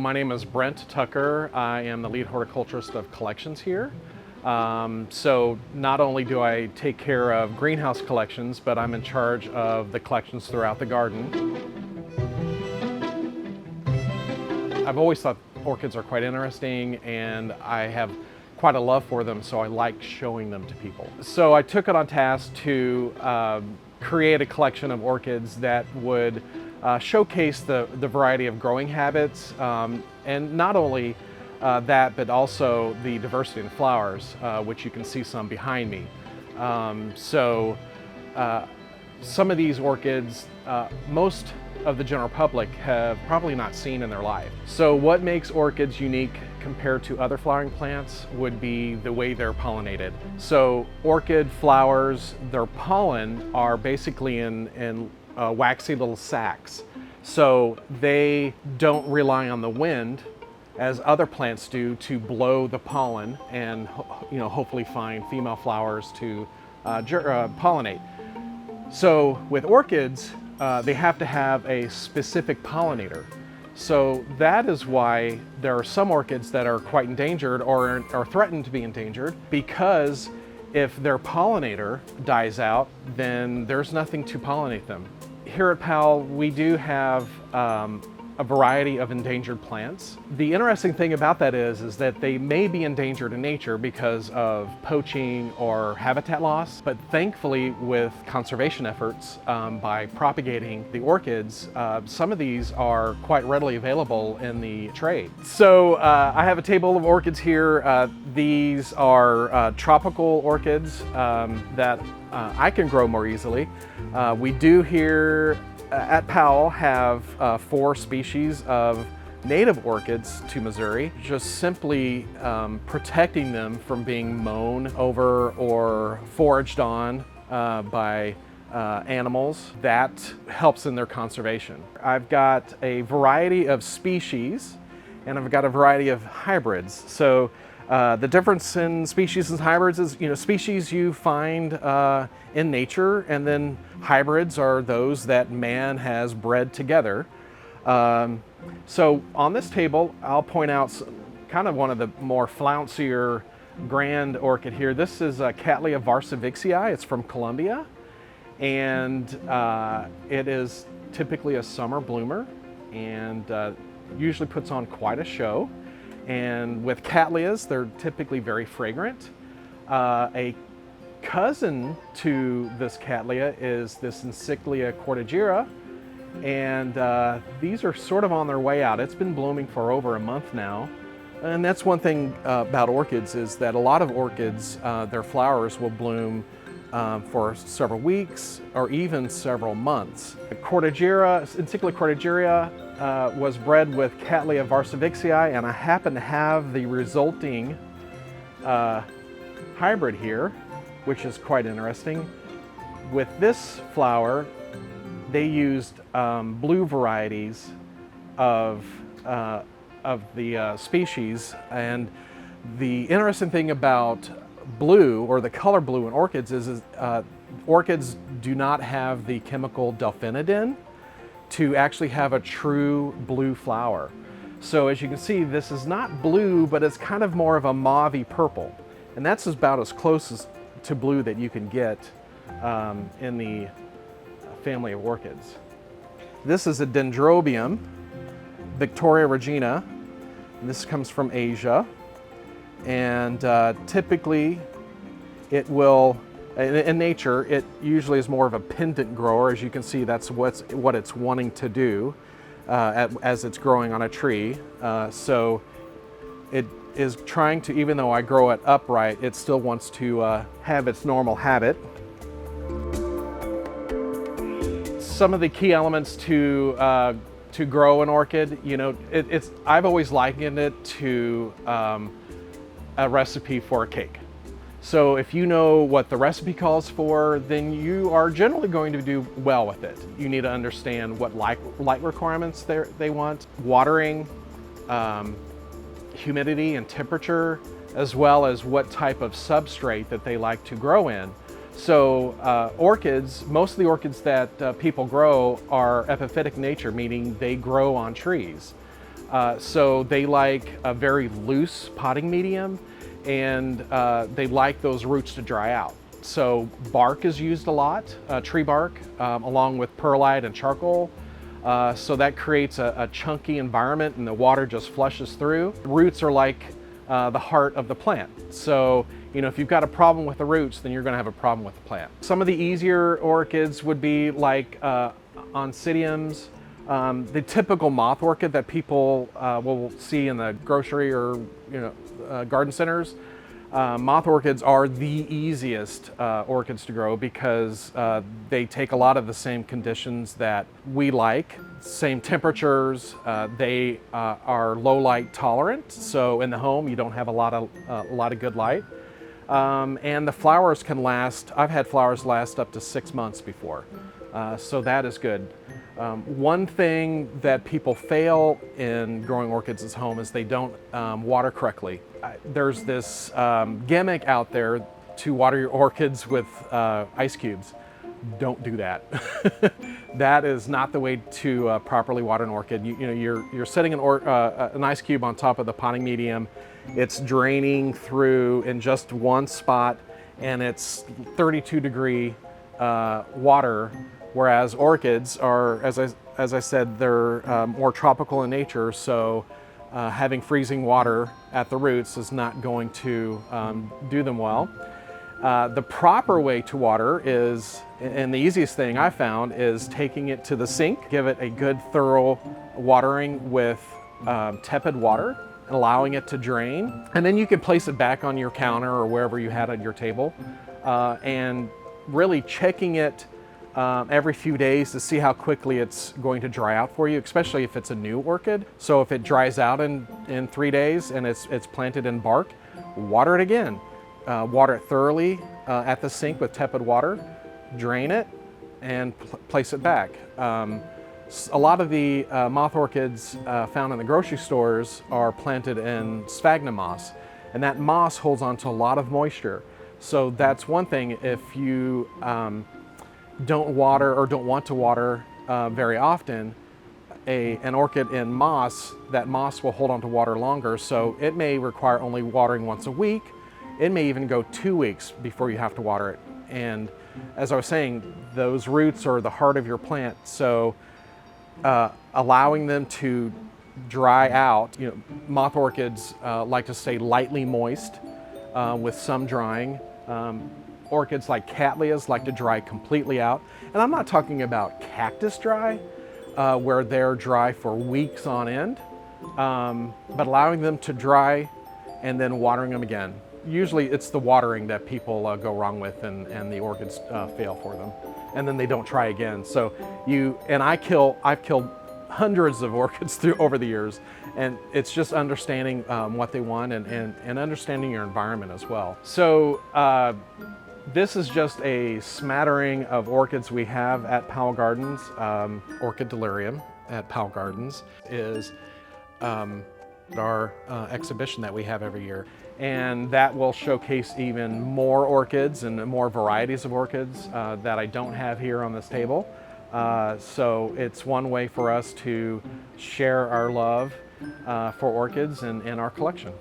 My name is Brent Tucker. I am the lead horticulturist of collections here. So not only do I take care of greenhouse collections, but I'm in charge of the collections throughout the garden. I've always thought orchids are quite interesting, and I have quite a love for them, so I like showing them to people. So I took it on task to create a collection of orchids that would showcase the variety of growing habits, and not only that, but also the diversity in flowers, which you can see some behind me. Some of these orchids, most of the general public have probably not seen in their life. So what makes orchids unique compared to other flowering plants would be the way they're pollinated. So orchid flowers, their pollen are basically in waxy little sacs. So they don't rely on the wind as other plants do to blow the pollen and hopefully find female flowers to pollinate. So with orchids, they have to have a specific pollinator. So that is why there are some orchids that are quite endangered or are threatened to be endangered, because if their pollinator dies out, then there's nothing to pollinate them. Here at Powell, we do have a variety of endangered plants. The interesting thing about that is that they may be endangered in nature because of poaching or habitat loss, but thankfully with conservation efforts by propagating the orchids, some of these are quite readily available in the trade. So I have a table of orchids here. These are tropical orchids that I can grow more easily. We do here at Powell have 4 species of native orchids to Missouri, just simply protecting them from being mown over or foraged on by animals. That helps in their conservation. I've got a variety of species and I've got a variety of hybrids. So the difference in species and hybrids is, species you find in nature, and then hybrids are those that man has bred together. So on this table, I'll point out kind of one of the more flouncier grand orchid here. This is Cattleya varsavixii. It's from Colombia, and it is typically a summer bloomer and usually puts on quite a show. And with Cattleyas, they're typically very fragrant. A cousin to this Cattleya is this Encyclia cordigira, and these are sort of on their way out. It's been blooming for over a month now. And that's one thing about orchids, is that a lot of orchids, their flowers will bloom for several weeks or even several months. Encyclia cordigira, was bred with Cattleya varsavixii, and I happen to have the resulting hybrid here, which is quite interesting. With this flower, they used blue varieties of the species, and the interesting thing about blue, or the color blue in orchids, is orchids do not have the chemical delphinidin to actually have a true blue flower. So as you can see, this is not blue, but it's kind of more of a mauve-y purple. And that's about as close to blue that you can get in the family of orchids. This is a Dendrobium, Victoria regina. This comes from Asia. And typically it will, in nature, it usually is more of a pendant grower. As you can see, that's what it's wanting to do as it's growing on a tree. So it is trying to, even though I grow it upright, it still wants to have its normal habit. Some of the key elements to grow an orchid, I've always likened it to a recipe for a cake. So if you know what the recipe calls for, then you are generally going to do well with it. You need to understand what light requirements they want, watering, humidity and temperature, as well as what type of substrate that they like to grow in. So orchids, most of the orchids that people grow are epiphytic in nature, meaning they grow on trees. So they like a very loose potting medium, and they like those roots to dry out. So bark is used a lot, tree bark, along with perlite and charcoal. So that creates a chunky environment, and the water just flushes through. Roots are like the heart of the plant. So, you know, if you've got a problem with the roots, then you're going to have a problem with the plant. Some of the easier orchids would be like oncidiums, the typical moth orchid that people will see in the grocery or, you know, garden centers. Moth orchids are the easiest orchids to grow because they take a lot of the same conditions that we like, same temperatures. They are low light tolerant, so in the home you don't have a lot of good light. And the flowers can last, I've had flowers last up to 6 months before, so that is good. One thing that people fail in growing orchids at home is they don't water correctly. There's this gimmick out there to water your orchids with ice cubes. Don't do that. That is not the way to properly water an orchid. You know, you're setting an ice cube on top of the potting medium. It's draining through in just one spot, and it's 32-degree water. Whereas orchids are, as I said, they're more tropical in nature, so having freezing water at the roots is not going to do them well. The proper way to water is, and the easiest thing I found, is taking it to the sink, give it a good thorough watering with tepid water, and allowing it to drain. And then you can place it back on your counter or wherever you had at your table, and really checking it every few days to see how quickly it's going to dry out for you, especially if it's a new orchid. So if it dries out in 3 days and it's planted in bark, water it again. Water it thoroughly at the sink with tepid water, drain it, and place it back. A lot of the moth orchids found in the grocery stores are planted in sphagnum moss, and that moss holds on to a lot of moisture. So that's one thing. If you don't water or don't want to water very often, an orchid in moss, that moss will hold on to water longer, so it may require only watering once a week. It may even go 2 weeks before you have to water it. And as I was saying, those roots are the heart of your plant, so allowing them to dry out, you know, moth orchids like to stay lightly moist with some drying. Orchids like cattleyas like to dry completely out. And I'm not talking about cactus dry, where they're dry for weeks on end, but allowing them to dry and then watering them again. Usually it's the watering that people go wrong with, and the orchids fail for them. And then they don't try again. So I've killed hundreds of orchids over the years, and it's just understanding what they want and understanding your environment as well. So this is just a smattering of orchids we have at Powell Gardens. Orchid Delirium at Powell Gardens is our exhibition that we have every year. And that will showcase even more orchids and more varieties of orchids that I don't have here on this table. So it's one way for us to share our love for orchids and our collection.